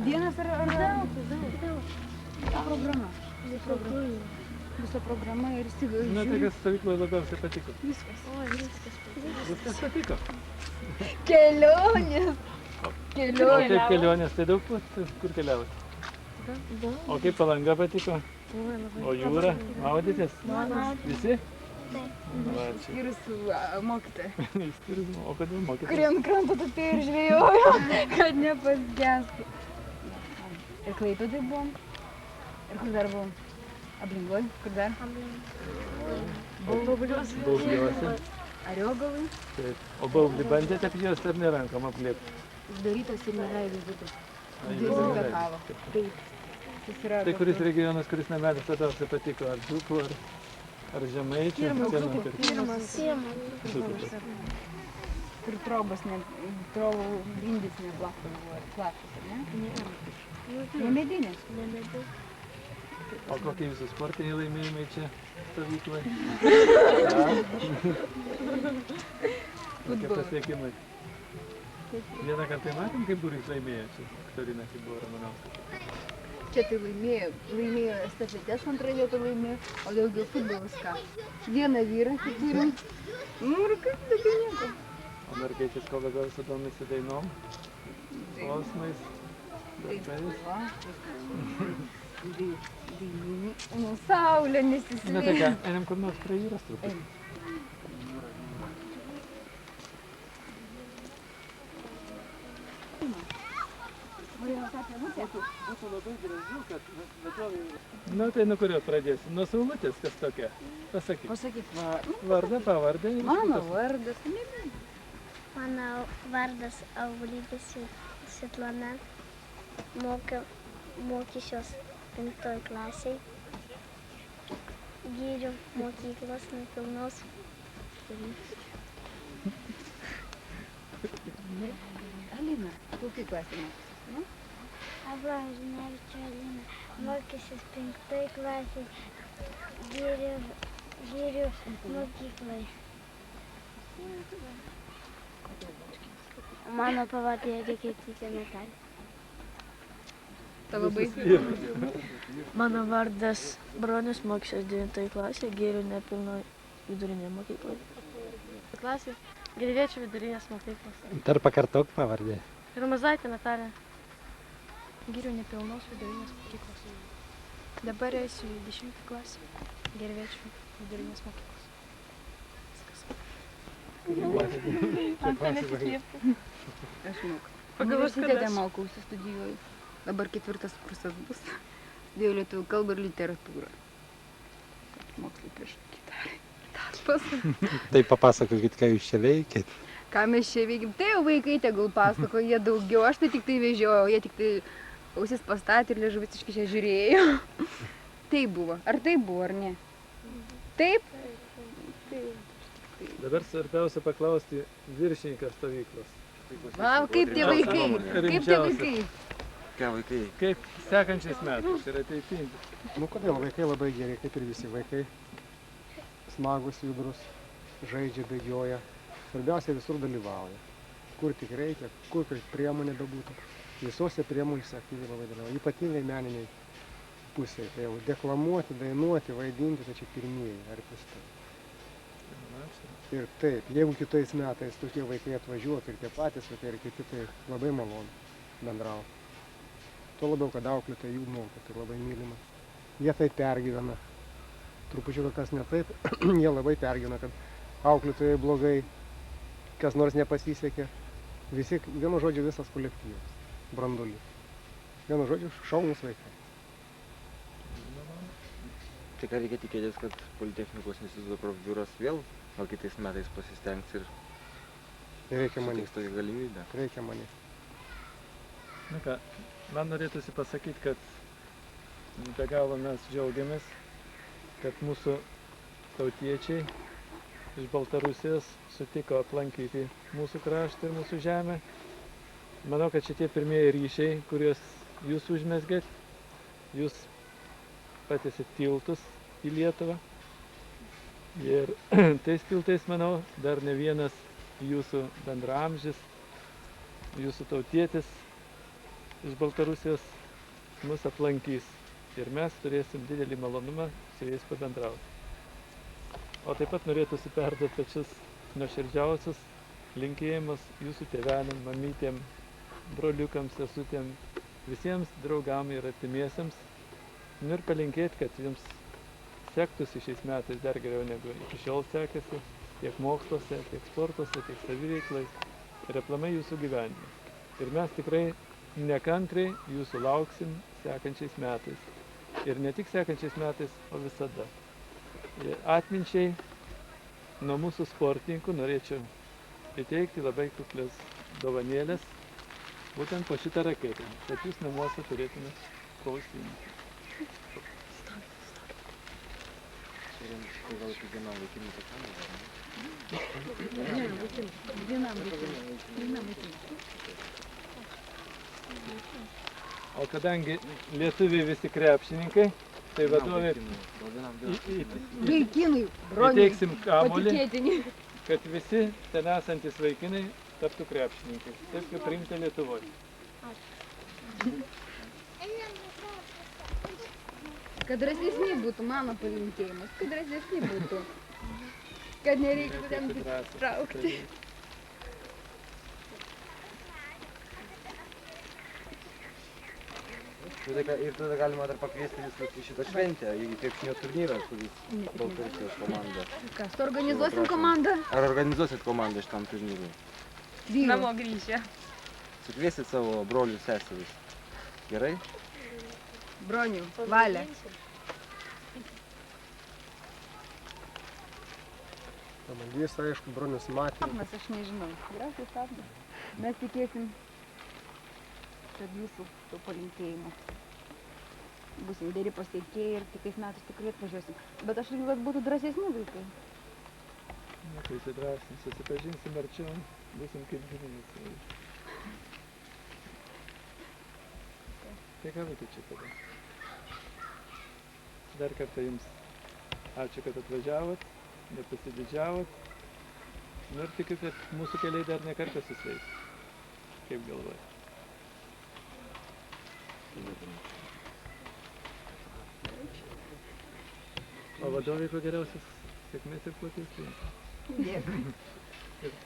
Dienas ar daug? Programa. Visa programa ir Na, tai kas stovykloje labiausiai patiko? Viskas. Viskas patiko. Kelionės. O kaip kelionės, tai daug kur keliauti? O kaip Palanga patiko? O jūra? Maudytės? Visi? Išskyrus mokytoją. O kodėl mokytės? Kurie ant kranto tupėjo ir žvejojo, kad nepasgestų. Ir Klaipėdoj buvom. Ir kur dar buvom? Aplinkoj, kur dar? Baubliuose. Ariogalai. Taip. O baublį bandėte apjuosti ar nerankom aplėpti? Uždarytas ir neleido būtų. Ai, Dezinfekavo. Taip. Susirado. Tai kuris regionas, kuris namelis labiausiai patiko? Ar Dzūkų, ar Žemaičių? Pirmas. Kur trobos, trobų grindys neplaktos buvo. Plaktos, ar ne? Ne medinės. O kokie jūsų sportiniai laimėjimai čia stovykloje? Kokie pasiekimai? Vieną kartą matėm, kaip būrys laimėjo čia. Aktorina buvo Ramanauskas. Čia tai laimėjo estafetes, antrą vietą laimėjo, o daugiau futbolas ką. Vieną vyrą tik turim. Nu ir kaip, daugiau nieko. O mergaitės ko labiausiai domisi dainom? Klausimais? Darbais? Nu, saulė Na tai nesisvėrė. ką, einam kur nors prie jūros truputį. Būtų labai gražu, kad nu tai nuo kurio pradėsim? Nuo Saulutės, kas tokia? Pasakyk. Pasakyk, Vardą, pavardę. mano vardas. Mano vardas Augulytė Svetlana. Mokysiuos 5 klasėj. Gyrių mokyklos nepilnos. Alina, kokiai klasė mokysis? Abražnevičio Alina. Mokysis 5 klasėj. Gyrių mokyklai. Mano pavardė Reikėtytė Natalija. Tavo Mano vardas Bronius, mokysiuos 9 klasėje, Gėrių nepilno vidurinėje mokykloje. Klasė Gervėčių vidurinės mokyklos. Dar pakartok pavardė. Ramazaitė Natalija. Gėrių nepilnos vidurinės mokyklos. Dabar eisiu į 10 klasę. Gervėčių vidurinės mokyklos. Aš moku. Universitete mokausi, studijuoju. Dabar 4 kursas bus. Dėjau lietuvių kalbą ir literatūrą. Mokslai prieš darbas. Tai papasakokit, ką jūs čia veikėt. Ką mes čia veikim? Tai jau vaikai tegul pasakoja, jie daugiau. Aš tai tik tai vežiojau, jie tik tai ausis pastatė ir liežuviciškai čia žiūrėjo. Taip buvo. Ar taip buvo, ar ne? Taip? Dabar svarbiausia paklausti viršininką stovyklos. Va, kaip tie vaikai? Kaip tie vaikai? Kaip sekančiais metais ir ateityje? Nu kodėl, vaikai labai geri, kaip ir visi vaikai. Smagus, judrus, žaidžia, bėgioja. Svarbiausia visur dalyvauja. Kur tik reikia, kur kaip priemonė bebūtų. Visose priemonėse aktyviai labai dalyvauja. Ypatingai meniniai pusėje. Tai jau deklamuoti, dainuoti, vaidinti, tai čia pirmieji artistai. Ir taip, jeigu kitais metais tokie vaikai atvažiuotų ir tie patys vaikai ir kiti, tai labai malonu bendrauti. Tuo labiau, kad auklėtojai jų moko, tai labai mylima. Jie tai pergyvena. Trupučiuką kas ne taip, jie labai pergyvena, kad auklėtojai blogai, kas nors nepasisekė. Visi, vienu žodžiu, visas kolektyvas, branduolys. Vienu žodžiu, šaunūs vaikai. Tai ką reikia tikėtis, kad Politechnikos instituto profbiuras vėl gal kitais metais pasistengs ir Reikia manyti. suteiks tokią galimybę. Reikia manyti. Na ką, man norėtųsi pasakyti, kad be galo mes džiaugiamės, kad mūsų tautiečiai iš Baltarusijos sutiko aplankyti mūsų kraštą ir mūsų žemę. Manau, kad šitie pirmieji ryšiai, kuriuos jūs užmesgėt, jūs patiesit tiltus į Lietuvą. Ir tais tiltais, manau, dar ne vienas jūsų bendraamžis, jūsų tautietis iš Baltarusijos mus aplankys ir mes turėsim didelį malonumą su jais pabendrauti. O taip pat norėtųsi perduoti pačius nuoširdžiausius linkėjimus jūsų tėveliam, mamytėm, broliukams, sesutėm, visiems draugam ir artimiesiems. Nu ir palinkėti, kad jums sektųsi šiais metais dar geriau negu iki šiol sekėsi, tiek moksluose, tiek sportuose, tiek saviveiklai ir aplamai jūsų gyvenime. Ir mes tikrai nekantriai jūsų lauksim sekančiais metais. Ir ne tik sekančiais metais, o visada. Ir atminčiai nuo mūsų sportininkų norėčiau įteikti labai kuklias dovanėlės, būtent po šitą raketę, kad jūs namuose turėtumėte ko užsiimti. Tai gal kiekvienam vaikinui tokia O kadangi lietuviai visi krepšininkai, tai vadovė Vaikinai, broniai, įteiksim kamuolį, patikėtini. kad visi ten esantis vaikinai taptų krepšininkais. Taip kaip priimta Lietuvoje. Kad drąsesni būtų mano palinkėjimas, kad drąsesni būtų. Kad nereiktų ten traukti. Ir tada galima dar pakviesti visus į šitą šventę, į krepšinio turnyrą su Baltarusijos komanda. Kas, organizuosim komandą? Ar organizuosit komandą šitam turnyrui? Namo grįžę. Sukviesit savo brolių seseris. Gerai? Bronių, Valia. Pabandys, aišku, bronius matė. Sapnas, aš nežinau. Geriausiai sapnas. Mes tikėsim, kad jūsų to palinkėjimo būsim geri pasiekėjai ir kitais metais tikrai atvažiuosim. Bet aš linkiu, kad būtų drąsesni vaikai. Na, tai įsidrausim, susipažinsim arčiau, būsim kaip giminės. Tai ką būtų čia tada? Dar kartą jums ačiū, kad atvažiavot, nepasididžiavot. Nu ir tikiu, kad mūsų keliai dar ne kartą susveis. Kaip galvojate? O vadovai ko geriausios sėkmės ir kloties linkiu. Dėkui. Ir